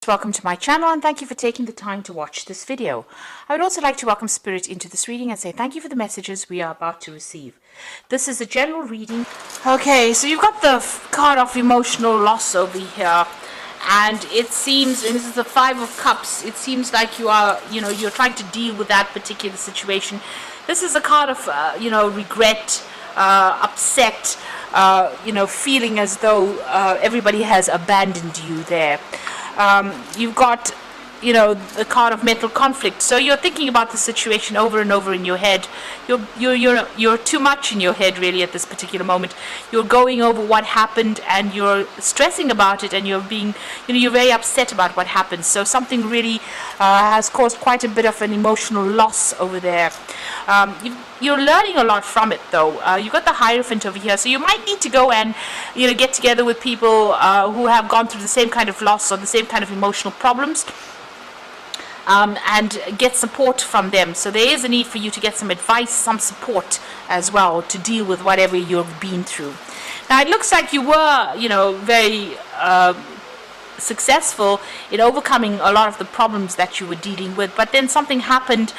Welcome to my channel and thank you for taking the time to watch this video. I would also like to welcome Spirit into this reading and say thank you for the messages we are about to receive. This is a general reading. Okay, so you've got the card of emotional loss over here, and it seems, and this is the Five of Cups, it seems like you are, you're trying to deal with that particular situation. This is a card of, regret, upset, feeling as though everybody has abandoned you there. You've got, the card of mental conflict. So you're thinking about the situation over and over in your head. You're too much in your head really at this particular moment. You're going over what happened and you're stressing about it, and you're being, you're very upset about what happened. So something really has caused quite a bit of an emotional loss over there. You're learning a lot from it though. You've got the Hierophant over here, so you might need to go and get together with people who have gone through the same kind of loss or the same kind of emotional problems, and get support from them. So there is a need for you to get some advice, some support as well to deal with whatever you've been through. Now it looks like you were very successful in overcoming a lot of the problems that you were dealing with, but then something happened.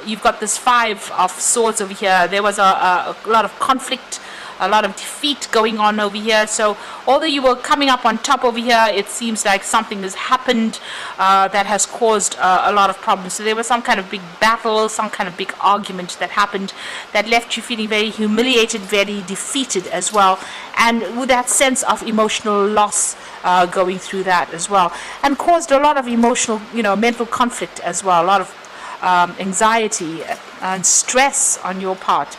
You've got this Five of Swords over here. There was a lot of conflict, a lot of defeat going on over here. So although you were coming up on top over here, it seems like something has happened that has caused a lot of problems. So there was some kind of big battle, some kind of big argument that happened that left you feeling very humiliated, very defeated as well, and with that sense of emotional loss going through that as well, and caused a lot of emotional, mental conflict as well, a lot of anxiety and stress on your part.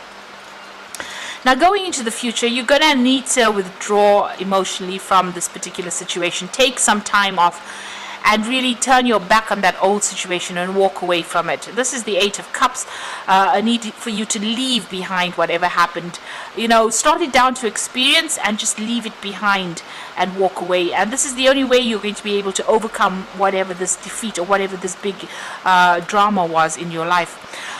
Now going into the future, you're going to need to withdraw emotionally from this particular situation. Take some time off and really turn your back on that old situation and walk away from it. This is the Eight of Cups, a need for you to leave behind whatever happened. Start it down to experience and just leave it behind and walk away. And this is the only way you're going to be able to overcome whatever this defeat or whatever this big drama was in your life.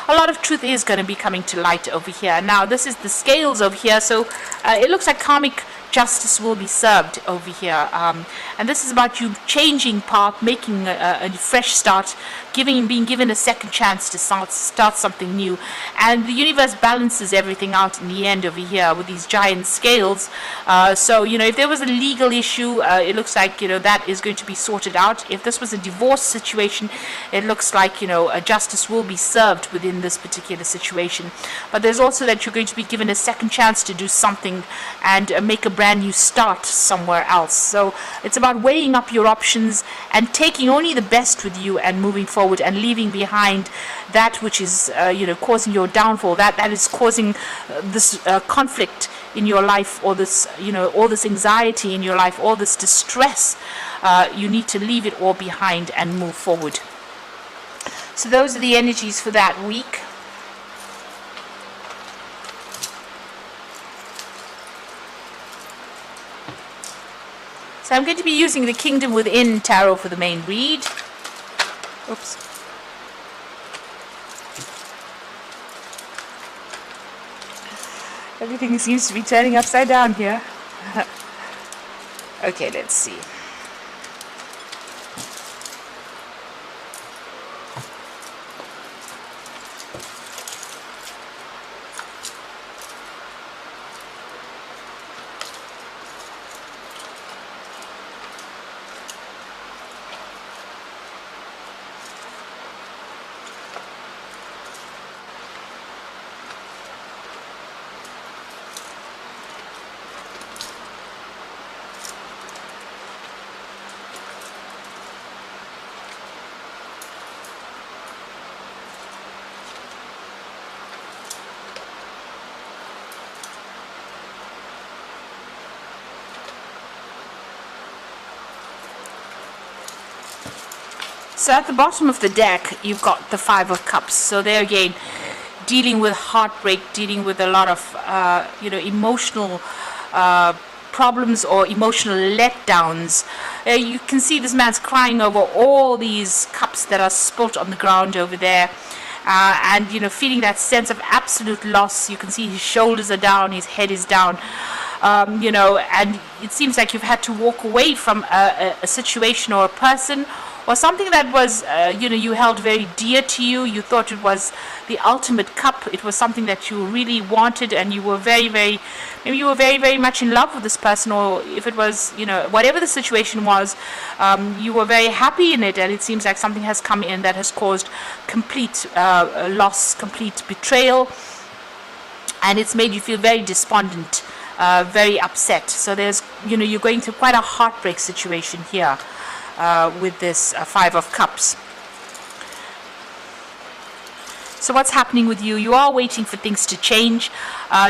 A lot of truth is going to be coming to light over here. Now this is the Scales over here, so it looks like karmic justice will be served over here, and this is about you changing path, making a fresh start, being given a second chance to start something new. And the universe balances everything out in the end over here with these giant scales. So if there was a legal issue, it looks like that is going to be sorted out. If this was a divorce situation, it looks like a justice will be served within this particular situation. But there's also that you're going to be given a second chance to do something and make a brand new start somewhere else. So it's about weighing up your options and taking only the best with you and moving forward, and leaving behind that which is causing your downfall, that is causing this conflict in your life, or this all this anxiety in your life, all this distress. You need to leave it all behind and move forward. So those are the energies for that week. So I'm going to be using the Kingdom Within Tarot for the main read. Oops. Everything seems to be turning upside down here. Okay, let's see. So at the bottom of the deck, you've got the Five of Cups. So there again, dealing with heartbreak, dealing with a lot of, emotional problems or emotional letdowns. You can see this man's crying over all these cups that are spilt on the ground over there. And feeling that sense of absolute loss. You can see his shoulders are down, his head is down. you know, and it seems like you've had to walk away from a situation or a person or something that was, you know, you held very dear to you. You thought it was the ultimate cup. It was something that you really wanted, and you were maybe you were very much in love with this person, or if it was, you know, whatever the situation was, you were very happy in it, and it seems like something has come in that has caused complete loss, complete betrayal, and it's made you feel very despondent, very upset. So there's, you know, you're going through quite a heartbreak situation here. With this Five of Cups. So what's happening with you? You are waiting for things to change.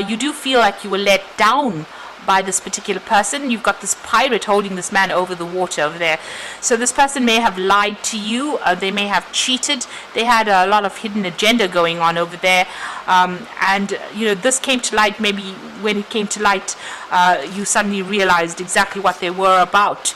You do feel like you were let down by this particular person. You've got this pirate holding this man over the water over there. So this person may have lied to you. They may have cheated. They had a lot of hidden agenda going on over there. And, you know, this came to light. Maybe when it came to light, you suddenly realized exactly what they were about.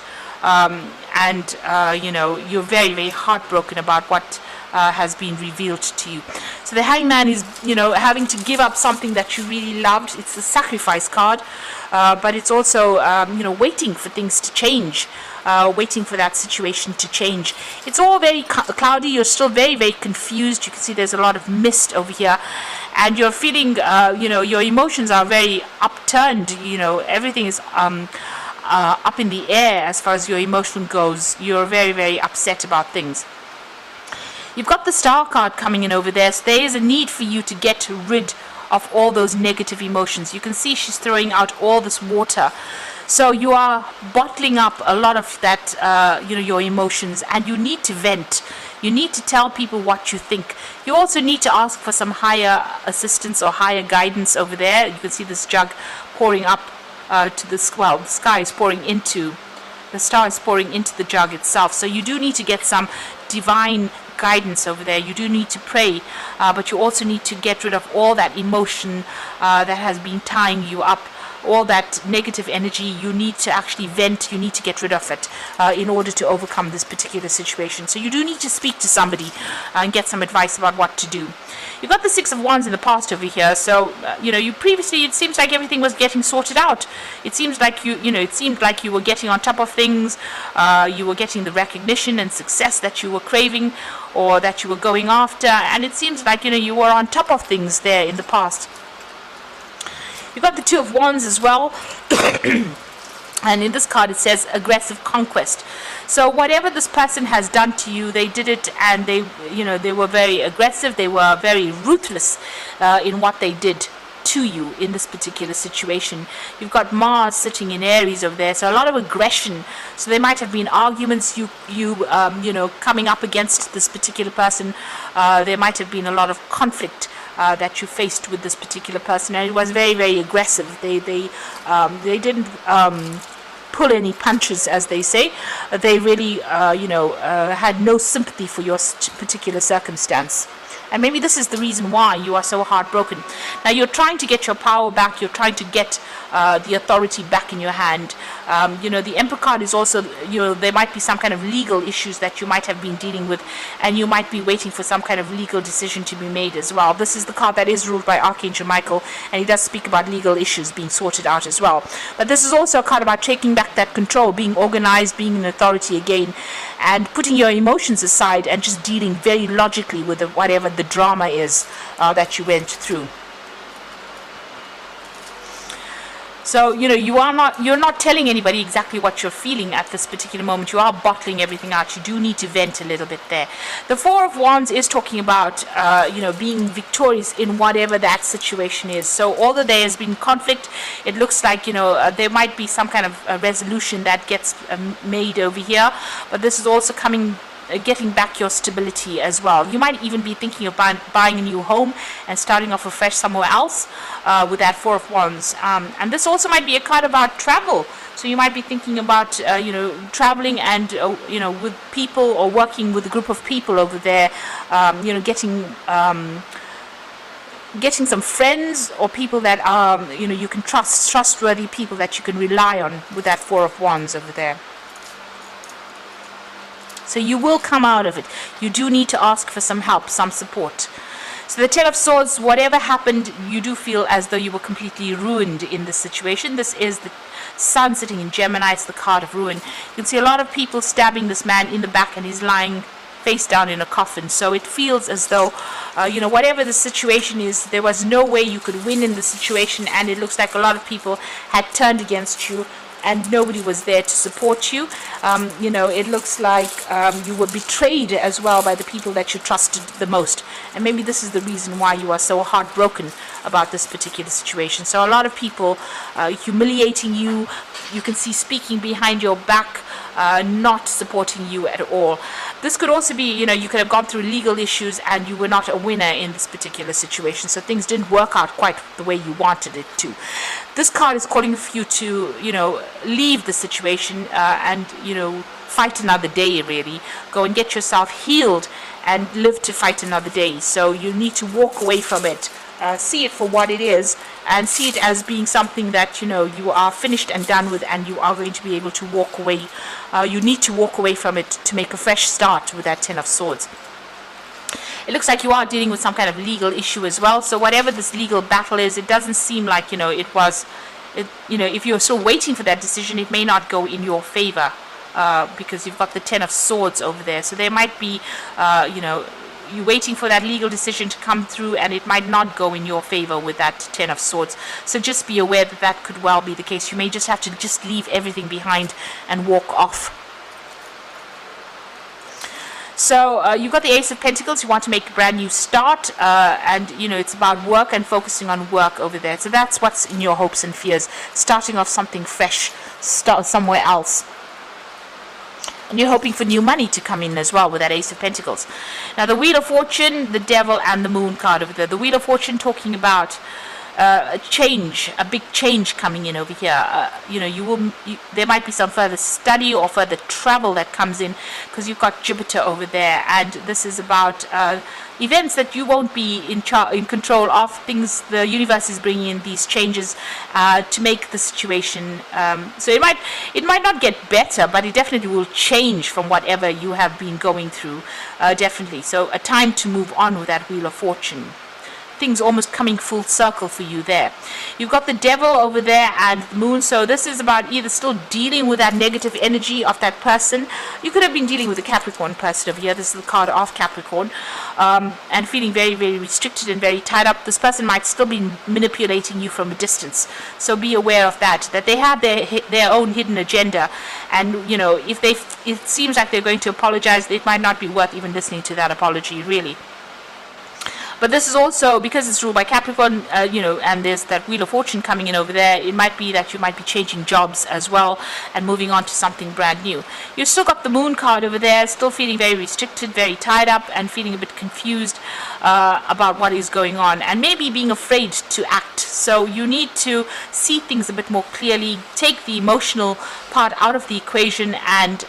And you know, you're very heartbroken about what has been revealed to you. So the Hangman is, you know, having to give up something that you really loved. It's the sacrifice card, but it's also, you know, waiting for things to change, waiting for that situation to change. It's all very cloudy. You're still very confused. You can see there's a lot of mist over here, and you're feeling, you know, your emotions are very upturned. You know, everything is up in the air as far as your emotion goes. You're very upset about things. You've got the Star card coming in over there, so there is a need for you to get rid of all those negative emotions. You can see she's throwing out all this water, so you are bottling up a lot of that, you know, your emotions, and you need to vent. You need to tell people what you think. You also need to ask for some higher assistance or higher guidance over there. You can see this jug pouring up to the sky is pouring into the star, is pouring into the jug itself. So you do need to get some divine guidance over there. You do need to pray, but you also need to get rid of all that emotion that has been tying you up, all that negative energy. You need to actually vent. You need to get rid of it in order to overcome this particular situation. So you do need to speak to somebody and get some advice about what to do. You've got the Six of Wands in the past over here, so you know, you previously, it seems like everything was getting sorted out. It seems like it seemed like you were getting on top of things. You were getting the recognition and success that you were craving, or that you were going after, and it seems like, you know, you were on top of things there in the past. You've got the Two of Wands as well. And in this card it says aggressive conquest. So whatever this person has done to you, they did it, and they, you know, they were very aggressive. They were very ruthless in what they did to you in this particular situation. You've got Mars sitting in Aries over there, so a lot of aggression. So there might have been arguments, you know, coming up against this particular person. There might have been a lot of conflict that you faced with this particular person, and it was very aggressive. They didn't pull any punches, as they say. They really had no sympathy for your particular circumstance. And maybe this is the reason why you are so heartbroken. Now you're trying to get your power back. You're trying to get the authority back in your hand. The Emperor card is also, there might be some kind of legal issues that you might have been dealing with, and you might be waiting for some kind of legal decision to be made as well. This is the card that is ruled by Archangel Michael, and he does speak about legal issues being sorted out as well. But this is also a card about taking back that control, being organized, being an authority again, and putting your emotions aside and just dealing very logically with whatever the drama is that you went through. So, you're not telling anybody exactly what you're feeling at this particular moment. You are bottling everything out. You do need to vent a little bit there. The Four of Wands is talking about, being victorious in whatever that situation is. So, although there has been conflict, it looks like, there might be some kind of a resolution that gets made over here. But this is also getting back your stability as well. You might even be thinking of buying a new home and starting off afresh somewhere else with that Four of Wands. And this also might be a card about travel. So you might be thinking about, traveling and, with people, or working with a group of people over there, getting some friends or people that are, you can trustworthy people that you can rely on with that Four of Wands over there. So you will come out of it. You do need to ask for some help, some support. So the Ten of Swords, whatever happened, you do feel as though you were completely ruined in this situation. This is the Sun sitting in Gemini. It's the card of ruin. You can see a lot of people stabbing this man in the back, and he's lying face down in a coffin. So it feels as though, whatever the situation is, there was no way you could win in the situation, and it looks like a lot of people had turned against you, and nobody was there to support you. It looks like you were betrayed as well by the people that you trusted the most. And maybe this is the reason why you are so heartbroken about this particular situation. So a lot of people humiliating you. You can see speaking behind your back, not supporting you at all. This could also be, you could have gone through legal issues and you were not a winner in this particular situation. So things didn't work out quite the way you wanted it to. This card is calling for you to, leave the situation and, fight another day, really. Go and get yourself healed and live to fight another day. So you need to walk away from it. See it for what it is, and see it as being something that you are finished and done with, and you are going to be able to walk away. You need to walk away from it to make a fresh start with that Ten of Swords. It looks like you are dealing with some kind of legal issue as well. So whatever this legal battle is, it doesn't seem like if you're still waiting for that decision, it may not go in your favor because you've got the Ten of Swords over there. So there might be you're waiting for that legal decision to come through, and it might not go in your favor with that Ten of Swords. So just be aware that that could well be the case. You may just have to just leave everything behind and walk off. So you've got the Ace of Pentacles. You want to make a brand new start, and it's about work and focusing on work over there. So that's what's in your hopes and fears, starting off something fresh, start somewhere else. And you're hoping for new money to come in as well with that Ace of Pentacles. Now the Wheel of Fortune, the Devil, and the Moon card over there. The Wheel of Fortune talking about a change, a big change coming in over here. There might be some further study or further travel that comes in, because you've got Jupiter over there, and this is about events that you won't be in control of. Things the universe is bringing in these changes to make the situation. So it might not get better, but it definitely will change from whatever you have been going through. Definitely. So a time to move on with that Wheel of Fortune. Things almost coming full circle for you there. You've got the Devil over there and the Moon. So this is about either still dealing with that negative energy of that person. You could have been dealing with a Capricorn person over here. This is the card of Capricorn. And feeling very, very restricted and very tied up. This person might still be manipulating you from a distance. So be aware of that they have their own hidden agenda. And, if it seems like they're going to apologize, it might not be worth even listening to that apology, really. But this is also, because it's ruled by Capricorn, and there's that Wheel of Fortune coming in over there, it might be that you might be changing jobs as well and moving on to something brand new. You've still got the Moon card over there, still feeling very restricted, very tied up, and feeling a bit confused about what is going on, and maybe being afraid to act. So you need to see things a bit more clearly, take the emotional part out of the equation, and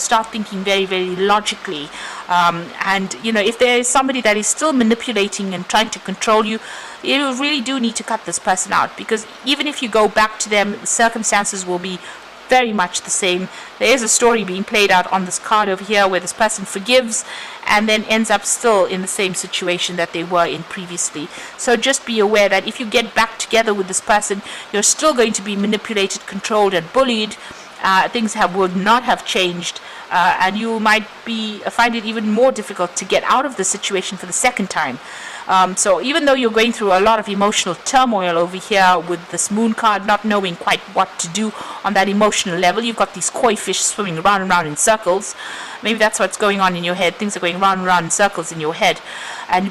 start thinking very, very logically. If there is somebody that is still manipulating and trying to control you, you really do need to cut this person out, because even if you go back to them, the circumstances will be very much the same. There is a story being played out on this card over here where this person forgives and then ends up still in the same situation that they were in previously. So just be aware that if you get back together with this person, you're still going to be manipulated, controlled, and bullied. Things would not have changed, and you might find it even more difficult to get out of the situation for the second time. So even though you're going through a lot of emotional turmoil over here with this Moon card, not knowing quite what to do on that emotional level, you've got these koi fish swimming around and around in circles. Maybe that's what's going on in your head. Things are going round and round in circles in your head,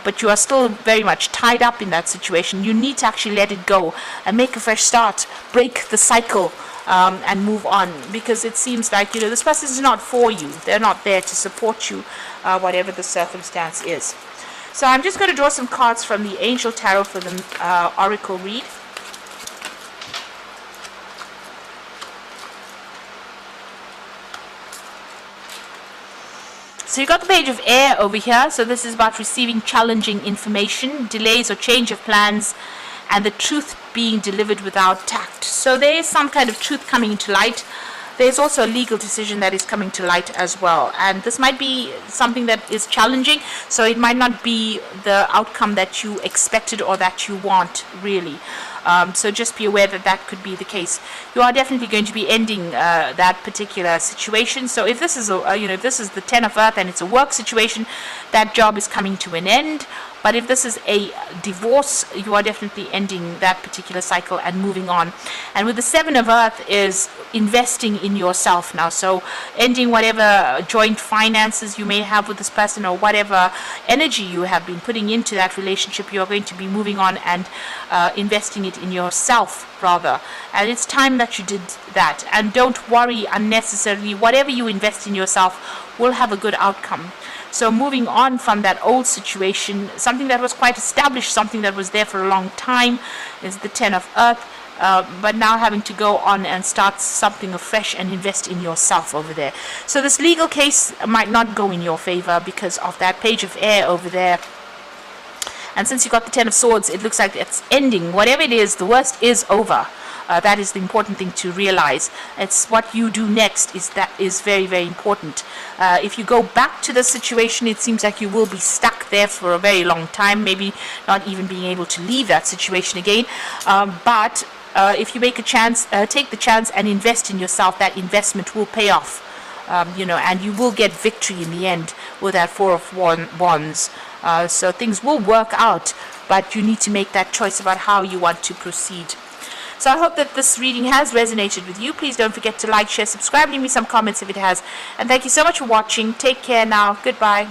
but you are still very much tied up in that situation. You need to actually let it go and make a fresh start, break the cycle. And move on, because it seems like this person is not for you. They're not there to support you, whatever the circumstance is. So I'm just going to draw some cards from the Angel Tarot for the Oracle read. So you got the Page of Air over here. So this is about receiving challenging information, delays or change of plans, and the truth being delivered without tact. So there is some kind of truth coming into light. there's also a legal decision that is coming to light as well, and this might be something that is challenging, so it might not be the outcome that you expected or that you want, really. So just be aware that that could be the case. You are definitely going to be ending that particular situation. So if this is if this is the Ten of Earth and it's a work situation, that job is coming to an end. But if this is a divorce, you are definitely ending that particular cycle and moving on. And with the Seven of Earth is investing in yourself now. So ending whatever joint finances you may have with this person, or whatever energy you have been putting into that relationship, you are going to be moving on and investing it in yourself, rather. And it's time that you did that. And don't worry unnecessarily. Whatever you invest in yourself will have a good outcome. So moving on from that old situation, something that was quite established, something that was there for a long time, is the Ten of Earth. But now having to go on and start something afresh and invest in yourself over there. So this legal case might not go in your favor because of that Page of Air over there. And since you got the Ten of Swords, it looks like it's ending. Whatever it is, the worst is over. That is the important thing to realize. It's what you do next that is very, very important. If you go back to the situation, it seems like you will be stuck there for a very long time, maybe not even being able to leave that situation again. But if you make a chance, take the chance and invest in yourself, that investment will pay off. And you will get victory in the end with that Four of Wands. So things will work out, but you need to make that choice about how you want to proceed. So I hope that this reading has resonated with you. Please don't forget to like, share, subscribe, leave me some comments if it has. And thank you so much for watching. Take care now. Goodbye.